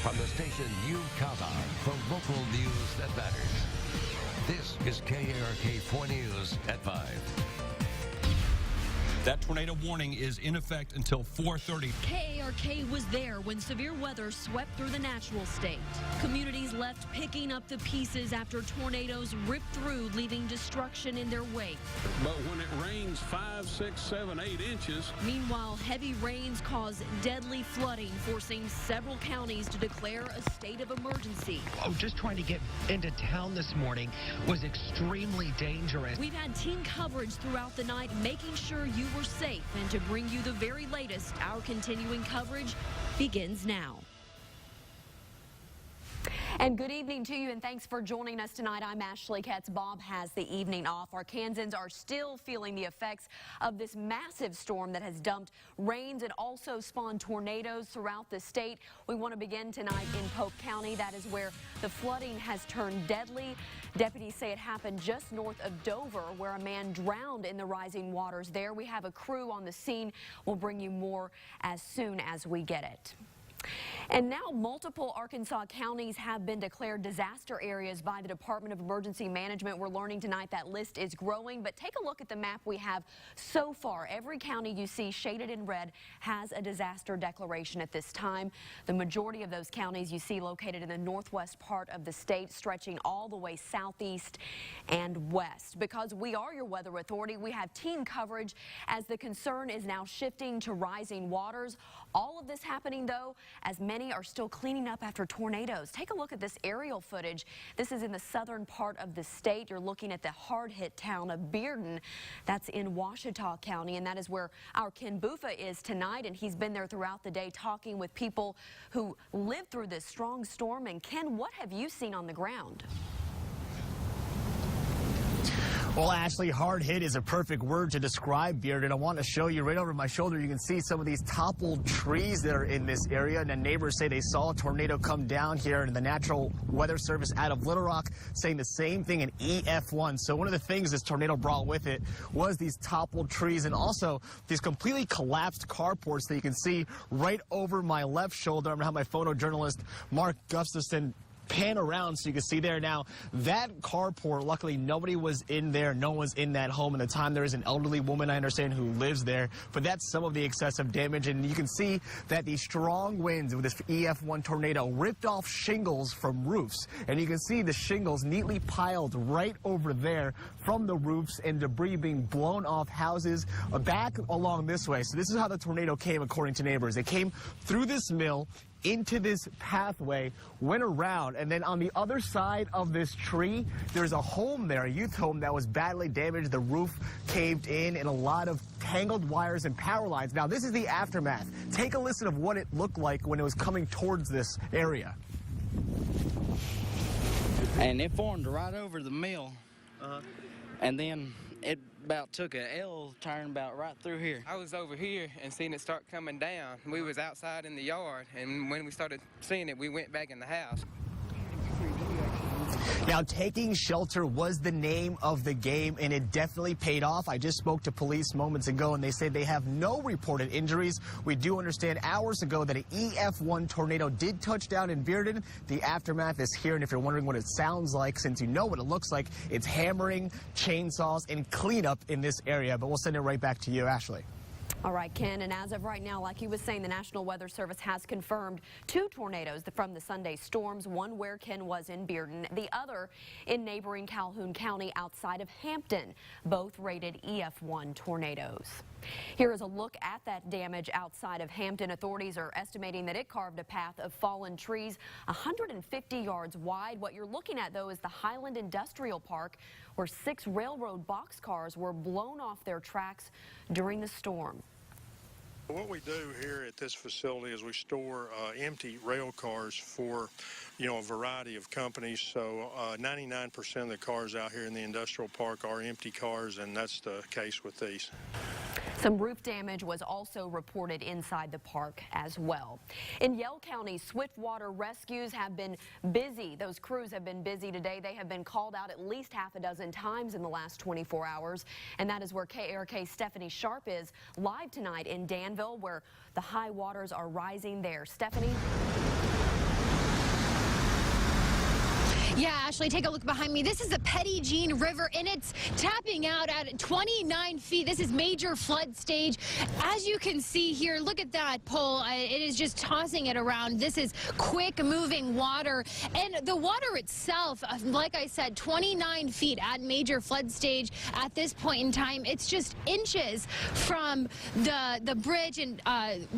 From the station you count on for local news that matters. This is KARK 4 News at 5. That tornado warning is in effect until 4:30. KARK was there when severe weather swept through the natural state. Communities left picking up the pieces after tornadoes ripped through, leaving destruction in their wake. But when it rains 5, 6, 7, 8 inches. Meanwhile, heavy rains cause deadly flooding, forcing several counties to declare a state of emergency. Just trying to get into town this morning was extremely dangerous. We've had team coverage throughout the night, making sure you were safe, and to bring you the very latest, our continuing coverage begins now. And good evening to you, and thanks for joining us tonight. I'm Ashley Katz. Bob has the evening off. Arkansans are still feeling the effects of this massive storm that has dumped rains and also spawned tornadoes throughout the state. We want to begin tonight in Polk County. That is where the flooding has turned deadly. Deputies say it happened just north of Dover, where a man drowned in the rising waters there. We have a crew on the scene. We'll bring you more as soon as we get it. And now multiple Arkansas counties have been declared disaster areas by the Department of Emergency Management. We're learning tonight that list is growing, but take a look at the map we have so far. Every county you see shaded in red has a disaster declaration at this time. The majority of those counties you see located in the northwest part of the state, stretching all the way southeast and west. Because we are your weather authority, we have team coverage as the concern is now shifting to rising waters. All of this happening, though, as many are still cleaning up after tornadoes. Take a look at this aerial footage. This is in the southern part of the state. You're looking at the hard-hit town of Bearden. That's in Ouachita County, and that is where our Ken Bufa is tonight, and he's been there throughout the day talking with people who lived through this strong storm. And Ken, what have you seen on the ground? Well, Ashley, hard hit is a perfect word to describe Bearden. I want to show you right over my shoulder. You can see some of these toppled trees that are in this area. And the neighbors say they saw a tornado come down here, and the Natural Weather Service out of Little Rock saying the same thing in EF1. So one of the things this tornado brought with it was these toppled trees and also these completely collapsed carports that you can see right over my left shoulder. I'm going to have my photojournalist Mark Gustafson pan around so you can see there. Now, that carport, luckily nobody was in there. No one's in that home. At the time, there is an elderly woman, I understand, who lives there. But that's some of the excessive damage. And you can see that the strong winds with this EF1 tornado ripped off shingles from roofs. And you can see the shingles neatly piled right over there from the roofs and debris being blown off houses back along this way. So this is how the tornado came, according to neighbors. It came through this mill, into this pathway, went around, and then on the other side of this tree, there's a home there, a youth home that was badly damaged. The roof caved in and a lot of tangled wires and power lines. Now, this is the aftermath. Take a listen of what it looked like when it was coming towards this area. And it formed right over the mill, and then it about took a L turn about right through here. I was over here and seen it start coming down. We was outside in the yard, and when we started seeing it, we went back in the house. Now, taking shelter was the name of the game, and it definitely paid off. I just spoke to police moments ago, and they say they have no reported injuries. We do understand hours ago that an EF1 tornado did touch down in Bearden. The aftermath is here, and if you're wondering what it sounds like, since you know what it looks like, it's hammering, chainsaws, and cleanup in this area. But we'll send it right back to you, Ashley. All right, Ken, and as of right now, like he was saying, the National Weather Service has confirmed 2 tornadoes from the Sunday storms, one where Ken was in Bearden, the other in neighboring Calhoun County outside of Hampton, both rated EF1 tornadoes. Here is a look at that damage outside of Hampton. Authorities are estimating that it carved a path of fallen trees 150 yards wide. What you're looking at, though, is the Highland Industrial Park, where 6 railroad boxcars were blown off their tracks during the storm. What we do here at this facility is we store empty rail cars for, a variety of companies. So 99% of the cars out here in the industrial park are empty cars, and that's the case with these. Some roof damage was also reported inside the park as well. In Yell County, swiftwater rescues have been busy. Those crews have been busy today. They have been called out at least half a dozen times in the last 24 hours. And that is where KARK's Stephanie Sharp is live tonight in Danville, where the high waters are rising there. Stephanie? Ashley, take a look behind me. This is the Petit Jean River, and it's tapping out at 29 feet. This is major flood stage. As you can see here, look at that pole. It is just tossing it around. This is quick moving water. And the water itself, like I said, 29 feet at major flood stage at this point in time. It's just inches from the bridge and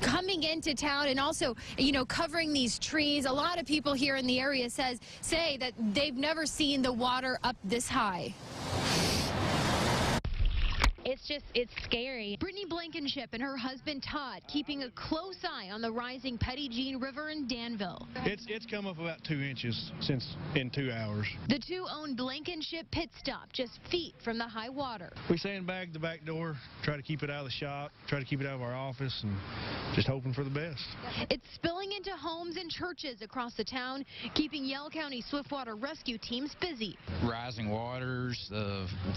coming into town, and also, you know, covering these trees. A lot of people here in the area say that they've never seen the water up this high. It's scary. Brittany Blankenship and her husband Todd keeping a close eye on the rising Petit Jean River in Danville. It's come up about 2 inches in 2 hours. The two own Blankenship pit stop just feet from the high water. We sandbag the back door, try to keep it out of the shop, try to keep it out of our office, and just hoping for the best. It's spilling into homes and churches across the town, keeping Yell County Swiftwater rescue teams busy. Rising waters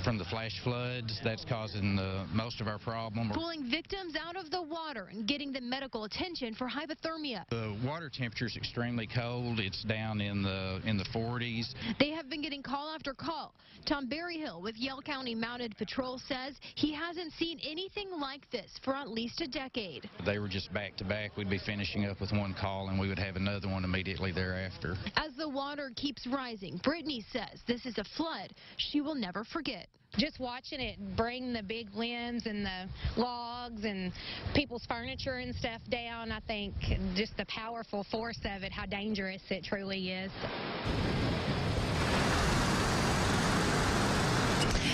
from the flash floods, that's causing most of our problem. Pulling victims out of the water and getting them medical attention for hypothermia. The water temperature is extremely cold. It's down in the 40s. They have been getting call after call. Tom Berryhill with Yell County Mounted Patrol says he hasn't seen anything like this for at least a decade. They were just back to back. We'd be finishing up with one call and we would have another one immediately thereafter. As the water keeps rising, Brittany says this is a flood she will never forget. Just watching it bring the big limbs and the logs and people's furniture and stuff down, I think just the powerful force of it, how dangerous it truly is.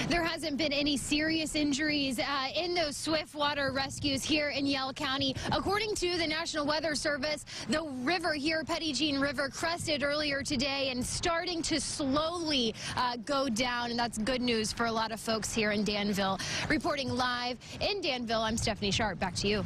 There hasn't been any serious injuries in those swiftwater rescues here in Yell County. According to the National Weather Service, the river here, Petit Jean River, crested earlier today and starting to slowly go down, and that's good news for a lot of folks here in Danville. Reporting live in Danville, I'm Stephanie Sharp. Back to you.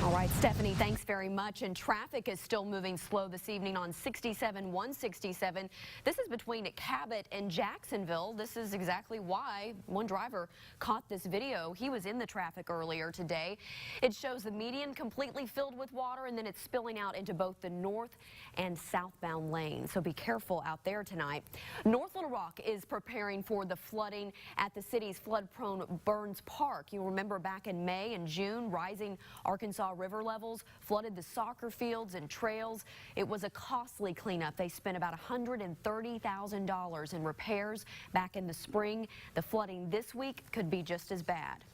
All right, Stephanie, thanks very much. And traffic is still moving slow this evening on 67, 167. This is between Cabot and Jacksonville. This is exactly why one driver caught this video. He was in the traffic earlier today. It shows the median completely filled with water, and then it's spilling out into both the north and southbound lanes. So be careful out there tonight. North Little Rock is preparing for the flooding at the city's flood-prone Burns Park. You remember back in May and June, rising Arkansas River levels flooded the soccer fields and trails. It was a costly cleanup. They spent about $130,000 in repairs back in the spring. The flooding this week could be just as bad.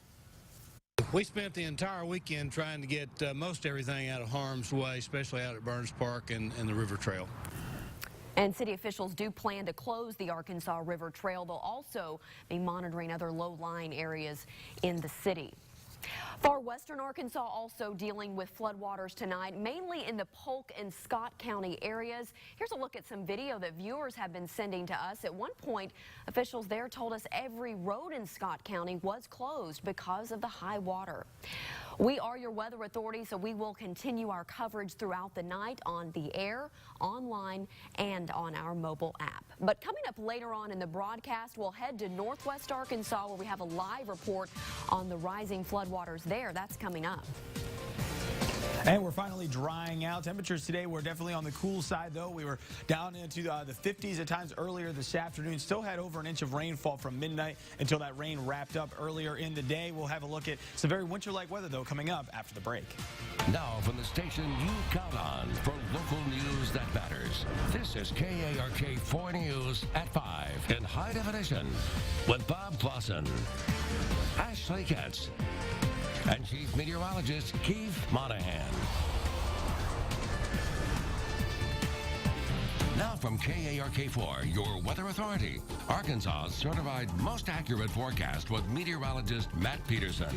We spent the entire weekend trying to get most everything out of harm's way, especially out at Burns Park and the River Trail. And city officials do plan to close the Arkansas River Trail. They'll also be monitoring other low-lying areas in the city. Far western Arkansas also dealing with floodwaters tonight, mainly in the Polk and Scott County areas. Here's a look at some video that viewers have been sending to us. At one point, officials there told us every road in Scott County was closed because of the high water. We are your weather authority, so we will continue our coverage throughout the night on the air, online, and on our mobile app. But coming up later on in the broadcast, we'll head to northwest Arkansas where we have a live report on the rising floodwaters there. That's coming up. And we're finally drying out. Temperatures today were definitely on the cool side, though. We were down into the 50s at times earlier this afternoon. Still had over an inch of rainfall from midnight until that rain wrapped up earlier in the day. We'll have a look at some very winter-like weather, though, coming up after the break. Now from the station you count on for local news that matters. This is KARK 4 News at 5 in high definition with Bob Clausen, Ashley Katz, and Chief Meteorologist Keith Monahan. Now from KARK4, your weather authority, Arkansas's certified most accurate forecast with meteorologist Matt Peterson.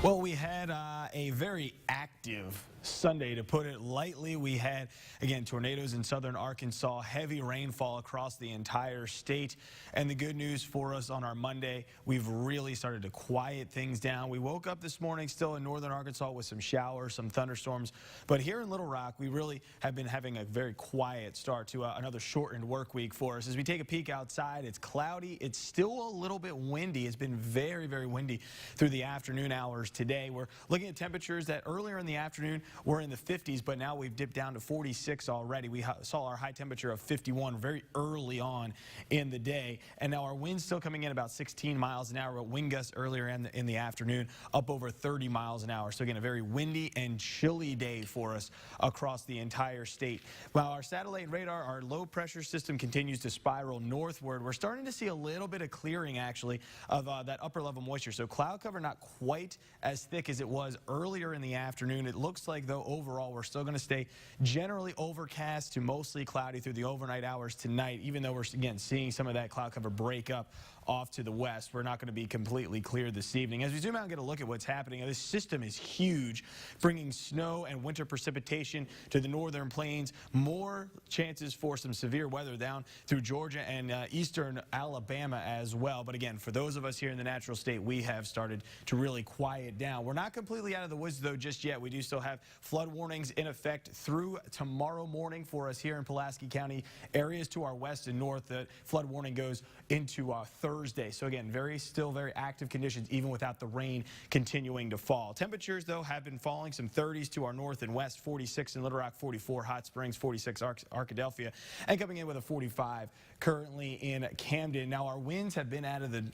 Well, we had a very active Sunday, to put it lightly. We had, again, tornadoes in southern Arkansas, heavy rainfall across the entire state. And the good news for us on our Monday, we've really started to quiet things down. We woke up this morning still in northern Arkansas with some showers, some thunderstorms. But here in Little Rock, we really have been having a very quiet start to another shortened work week for us. As we take a peek outside, it's cloudy. It's still a little bit windy. It's been very, very windy through the afternoon hours today. We're looking at temperatures that earlier in the afternoon were in the 50s, but now we've dipped down to 46 already. We saw our high temperature of 51 very early on in the day, and now our winds still coming in about 16 miles an hour, but wind gusts earlier in the afternoon up over 30 miles an hour. So again, a very windy and chilly day for us across the entire state. While our satellite radar, our low pressure system continues to spiral northward, we're starting to see a little bit of clearing actually of that upper level moisture. So cloud cover not quite as thick as it was earlier in the afternoon. It looks like though overall we're still going to stay generally overcast to mostly cloudy through the overnight hours tonight, even though we're again seeing some of that cloud cover break up off to the west. We're not going to be completely clear this evening. As we zoom out and get a look at what's happening, this system is huge, bringing snow and winter precipitation to the northern plains. More chances for some severe weather down through Georgia and eastern Alabama as well. But again, for those of us here in the natural state, we have started to really quiet down. We're not completely out of the woods though just yet. We do still have flood warnings in effect through tomorrow morning for us here in Pulaski County. Areas to our west and north, the flood warning goes into Thursday. So again, still very active conditions even without the rain continuing to fall. Temperatures though have been falling, some 30s to our north and west, 46 in Little Rock, 44 Hot Springs, 46 Arkadelphia, and coming in with a 45 currently in Camden. Now our winds have been out of the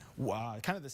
kind of the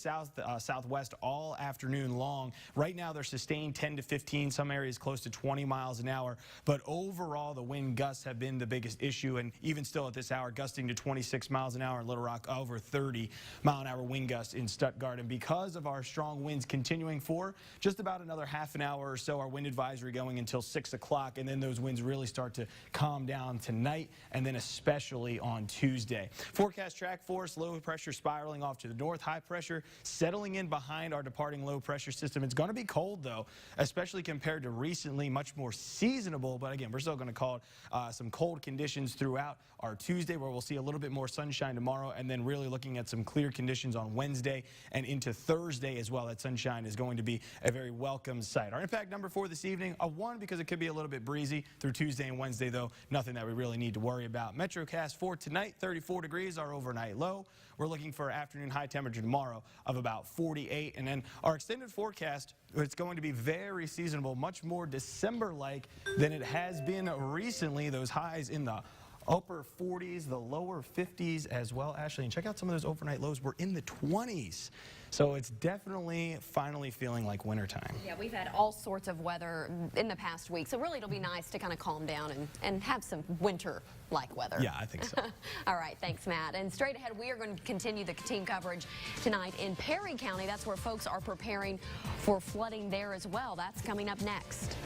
southwest all afternoon long. Right now they're sustained 10 to 15, some areas close to 20 miles an hour, but overall the wind gusts have been the biggest issue, and even still at this hour gusting to 26 miles an hour in Little Rock, over 30 mile-an-hour wind gusts in Stuttgart. And because of our strong winds continuing for just about another half an hour or so, our wind advisory going until 6 o'clock, and then those winds really start to calm down tonight and then especially on Tuesday. Forecast track for us, low pressure spiraling off to the north, high pressure settling in behind our departing low pressure system. It's going to be cold though, especially compared to recently, much more seasonable, but again, we're still going to call it some cold conditions throughout our Tuesday, where we'll see a little bit more sunshine tomorrow, and then really looking at some clear conditions on Wednesday and into Thursday as well. That sunshine is going to be a very welcome sight. Our impact number for this evening, a 1, because it could be a little bit breezy through Tuesday and Wednesday, though nothing that we really need to worry about. Metrocast for tonight, 34 degrees, our overnight low. We're looking for afternoon high temperature tomorrow of about 48, and then our extended forecast, it's going to be very seasonable, much more December-like than it has been recently. Those highs in the upper 40s, the lower 50s as well, Ashley. And check out some of those overnight lows. We're in the 20s. So it's definitely finally feeling like wintertime. Yeah, we've had all sorts of weather in the past week. So really it'll be nice to kind of calm down and have some winter-like weather. Yeah, I think so. All right, thanks, Matt. And straight ahead, we are going to continue the team coverage tonight in Perry County. That's where folks are preparing for flooding there as well. That's coming up next.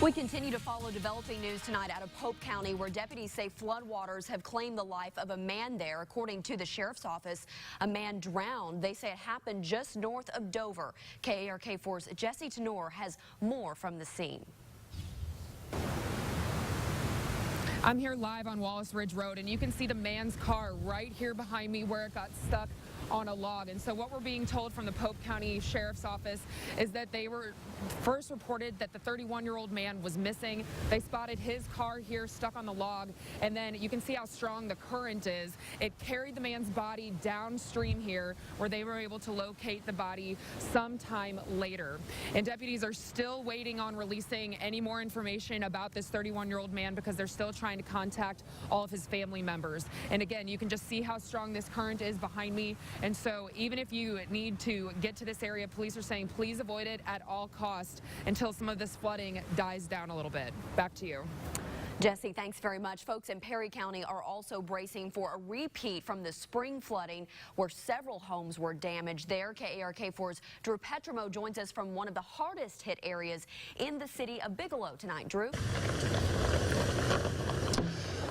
We continue to follow developing news tonight out of Pope County, where deputies say floodwaters have claimed the life of a man there. According to the sheriff's office, a man drowned. They say it happened just north of Dover. KARK4's Jesse Tenor has more from the scene. I'm here live on Wallace Ridge Road, and you can see the man's car right here behind me where it got stuck on a log. And so what we're being told from the Pope County Sheriff's Office is that they were first reported that the 31-year-old man was missing. They spotted his car here stuck on the log, and then you can see how strong the current is. It carried the man's body downstream here, where they were able to locate the body sometime later. And deputies are still waiting on releasing any more information about this 31-year-old man, because they're still trying to contact all of his family members. And again, you can just see how strong this current is behind me. And so even if you need to get to this area, police are saying please avoid it at all costs until some of this flooding dies down a little bit. Back to you. Jesse, thanks very much. Folks in Perry County are also bracing for a repeat from the spring flooding, where several homes were damaged there. KARK4's Drew Petrimo joins us from one of the hardest hit areas in the city of Bigelow tonight. Drew?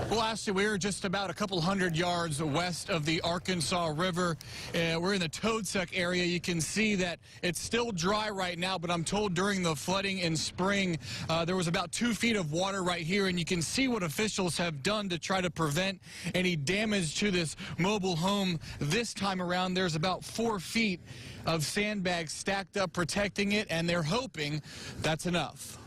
Well, Ashley, we're just about a couple hundred yards west of the Arkansas River. We're in the Toadsuck area. You can see that it's still dry right now, but I'm told during the flooding in spring, there was about 2 feet of water right here, and you can see what officials have done to try to prevent any damage to this mobile home. This time around, there's about 4 feet of sandbags stacked up protecting it, and they're hoping that's enough.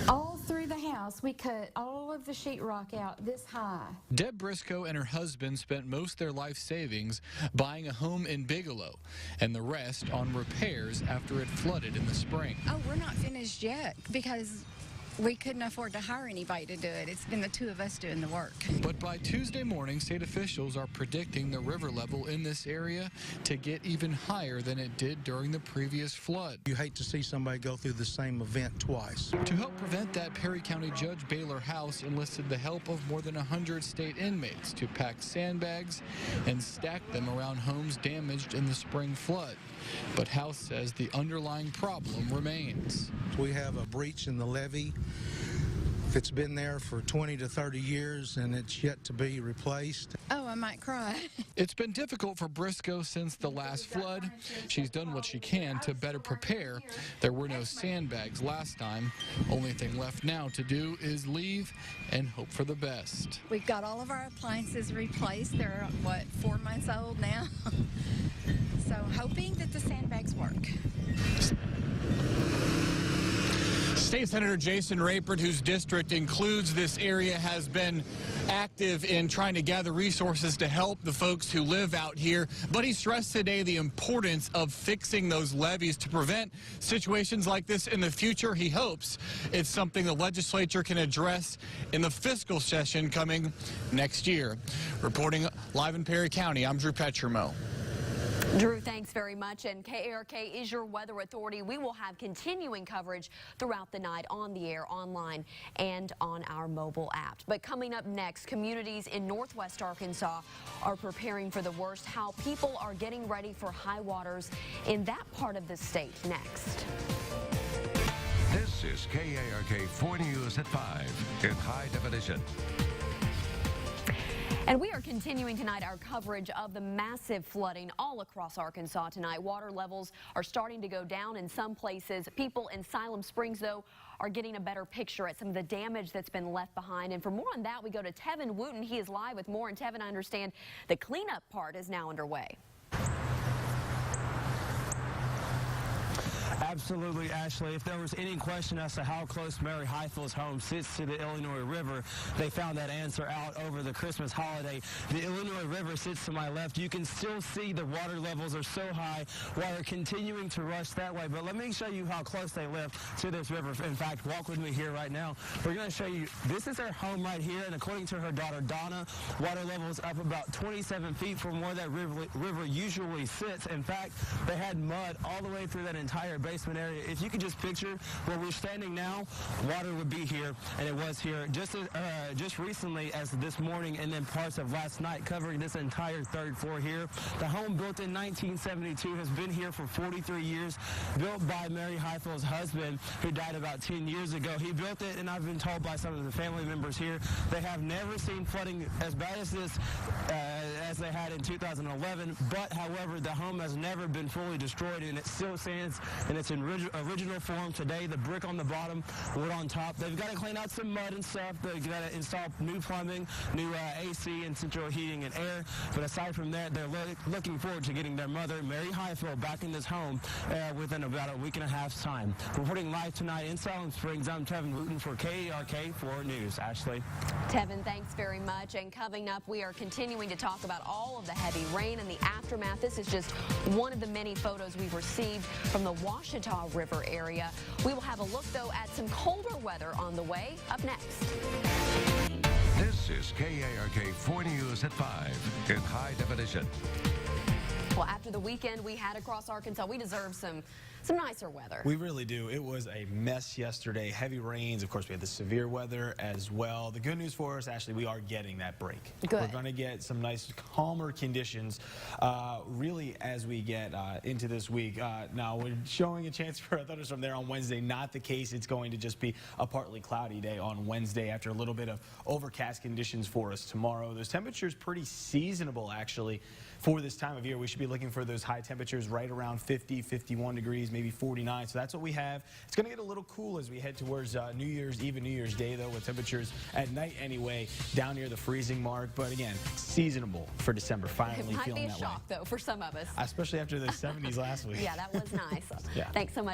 All through the house, house, we cut all of the sheetrock out this high. Deb Briscoe and her husband spent most of their life savings buying a home in Bigelow and the rest on repairs after it flooded in the spring. Oh, we're not finished yet because we couldn't afford to hire anybody to do it. It's been the two of us doing the work. But by Tuesday morning, state officials are predicting the river level in this area to get even higher than it did during the previous flood. You hate to see somebody go through the same event twice. To help prevent that, Perry County Judge Baylor House enlisted the help of more than 100 state inmates to pack sandbags and stack them around homes damaged in the spring flood. But House says the underlying problem remains. We have a breach in the levee. It's been there for 20 to 30 years and it's yet to be replaced. Oh, I might cry. It's been difficult for Briscoe since the last flood. She's done what she can to better prepare. There were no sandbags last time. Only thing left now to do is leave and hope for the best. We've got all of our appliances replaced. They're, what, 4 months old now? So hoping that the sandbags work. State Senator Jason Rayford, whose district includes this area, has been active in trying to gather resources to help the folks who live out here. But he stressed today the importance of fixing those levees to prevent situations like this in the future. He hopes it's something the legislature can address in the fiscal session coming next year. Reporting live in Perry County, I'm Drew Petromo. Drew, thanks very much. And KARK is your weather authority. We will have continuing coverage throughout the night on the air, online, and on our mobile app. But coming up next, communities in northwest Arkansas are preparing for the worst. How people are getting ready for high waters in that part of the state next. This is KARK 4 News at 5 in high definition. And we are continuing tonight our coverage of the massive flooding all across Arkansas tonight. Water levels are starting to go down in some places. People in Siloam Springs, though, are getting a better picture at some of the damage that's been left behind. And for more on that, we go to Tevin Wooten. He is live with more. And Tevin, I understand the cleanup part is now underway. Absolutely, Ashley. If there was any question as to how close Mary Highfield's home sits to the Illinois River, they found that answer out over the Christmas holiday. The Illinois River sits to my left. You can still see the water levels are so high, water continuing to rush that way. But let me show you how close they live to this river. In fact, walk with me here right now. We're going to show you, this is their home right here, and according to her daughter, Donna, water levels up about 27 feet from where that river usually sits. In fact, they had mud all the way through that entire basement area. If you could just picture where we're standing now, water would be here, and it was here just recently as this morning, and then parts of last night, covering this entire third floor here. The home, built in 1972, has been here for 43 years, built by Mary Highfield's husband, who died about 10 years ago. He built it, and I've been told by some of the family members here, they have never seen flooding as bad as this as they had in 2011, but however, the home has never been fully destroyed, and it still stands in its original form today. The brick on the bottom, wood on top. They've got to clean out some mud and stuff. They've got to install new plumbing, new AC and central heating and air. But aside from that, they're looking forward to getting their mother, Mary Highfield, back in this home within about a week and a half's time. Reporting live tonight in Siloam Springs, I'm Tevin Wooten for KARK 4 News. Ashley. Tevin, thanks very much. And coming up, we are continuing to talk about all of the heavy rain and the aftermath. This is just one of the many photos we've received from the Ouachita River area. We will have a look, though, at some colder weather on the way. Up next. This is KARK 4 News at 5 in high definition. Well, after the weekend we had across Arkansas, we deserve some nicer weather. We really do. It was a mess yesterday. Heavy rains. Of course, we had the severe weather as well. The good news for us, Ashley, we are getting that break. Good. We're going to get some nice, calmer conditions really as we get into this week. Now, we're showing a chance for a thunderstorm there on Wednesday. Not the case. It's going to just be a partly cloudy day on Wednesday after a little bit of overcast conditions for us tomorrow. Those temperatures pretty seasonable, actually, for this time of year. We should be looking for those high temperatures right around 50, 51 degrees, maybe 49. So that's what we have. It's going to get a little cool as we head towards New Year's Eve and New Year's Day, though, with temperatures at night anyway down near the freezing mark. But again, seasonable for December. Finally feeling that way. It might be a shock, though, for some of us. Especially after the 70s last week. Yeah, that was nice. Yeah. Thanks so much.